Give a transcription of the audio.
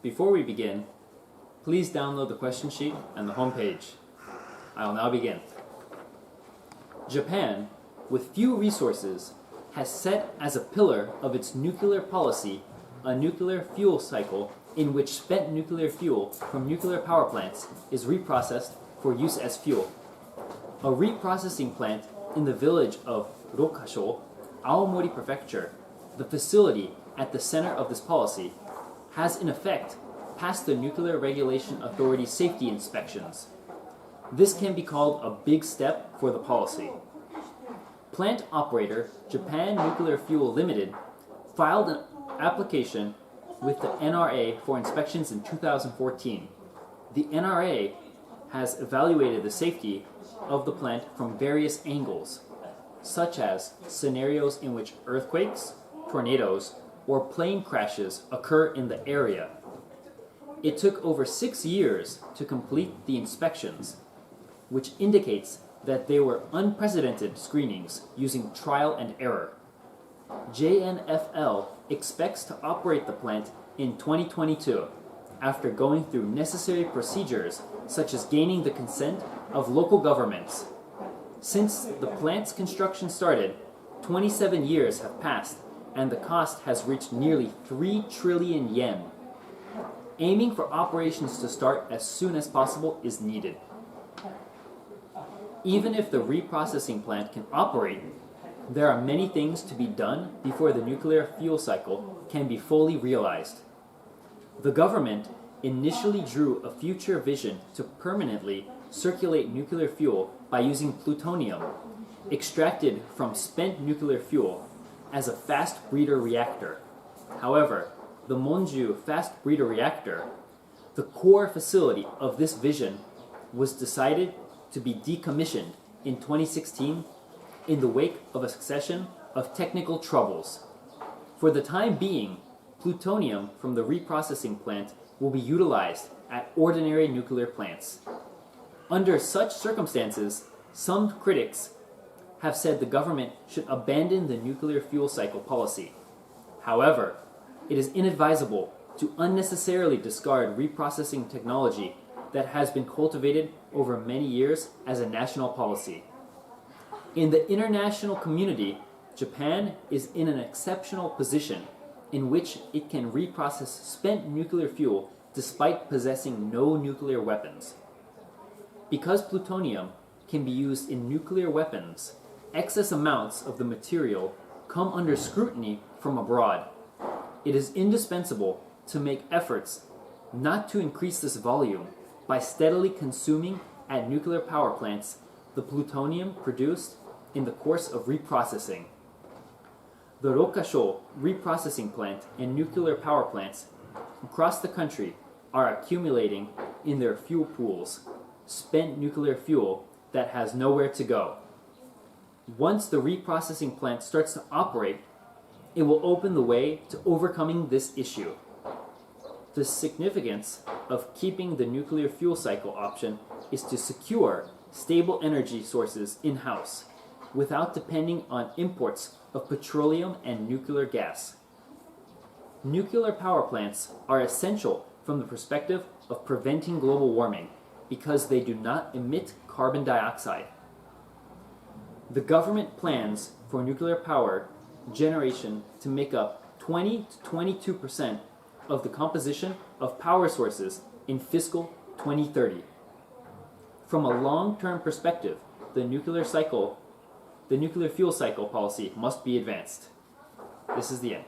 Before we begin, please download the question sheet and the home page. I will now begin. Japan, with few resources, has set as a pillar of its nuclear policy a nuclear fuel cycle in which spent nuclear fuel from nuclear power plants is reprocessed for use as fuel. A reprocessing plant in the village of Rokasho, Aomori Prefecture, the facility at the center of this policy, has in effect passed the Nuclear Regulation Authority's safety inspections. This can be called a big step for the policy. Plant operator Japan Nuclear Fuel Limited filed an application with the NRA for inspections in 2014. The NRA has evaluated the safety of the plant from various angles, such as scenarios in which earthquakes, tornadoes, or plane crashes occur in the area. It took over 6 years to complete the inspections, which indicates that they were unprecedented screenings using trial and error. JNFL expects to operate the plant in 2022 after going through necessary procedures such as gaining the consent of local governments. Since the plant's construction started, 27 years have passed and the cost has reached nearly 3 trillion yen. Aiming for operations to start as soon as possible is needed. Even if the reprocessing plant can operate, there are many things to be done before the nuclear fuel cycle can be fully realized. The government initially drew a future vision to permanently circulate nuclear fuel by using plutonium, extracted from spent nuclear fuel, as a fast breeder reactor. However, the Monju fast breeder reactor, the core facility of this vision, was decided to be decommissioned in 2016 in the wake of a succession of technical troubles. For the time being, plutonium from the reprocessing plant will be utilized at ordinary nuclear plants. Under such circumstances, some critics have said the government should abandon the nuclear fuel cycle policy. However, it is inadvisable to unnecessarily discard reprocessing technology that has been cultivated over many years as a national policy. In the international community, Japan is in an exceptional position in which it can reprocess spent nuclear fuel despite possessing no nuclear weapons. Because plutonium can be used in nuclear weapons, excess amounts of the material come under scrutiny from abroad. It is indispensable to make efforts not to increase this volume by steadily consuming at nuclear power plants the plutonium produced in the course of reprocessing. The Rokasho reprocessing plant and nuclear power plants across the country are accumulating in their fuel pools spent nuclear fuel that has nowhere to go. Once the reprocessing plant starts to operate, it will open the way to overcoming this issue. The significance of keeping the nuclear fuel cycle option is to secure stable energy sources in-house without depending on imports of petroleum and nuclear gas. Nuclear power plants are essential from the perspective of preventing global warming because they do not emit carbon dioxide. The government plans for nuclear power generation to make up 20 to 22% of the composition of power sources in fiscal 2030. From a long-term perspective, the nuclear fuel cycle policy must be advanced. This is the end.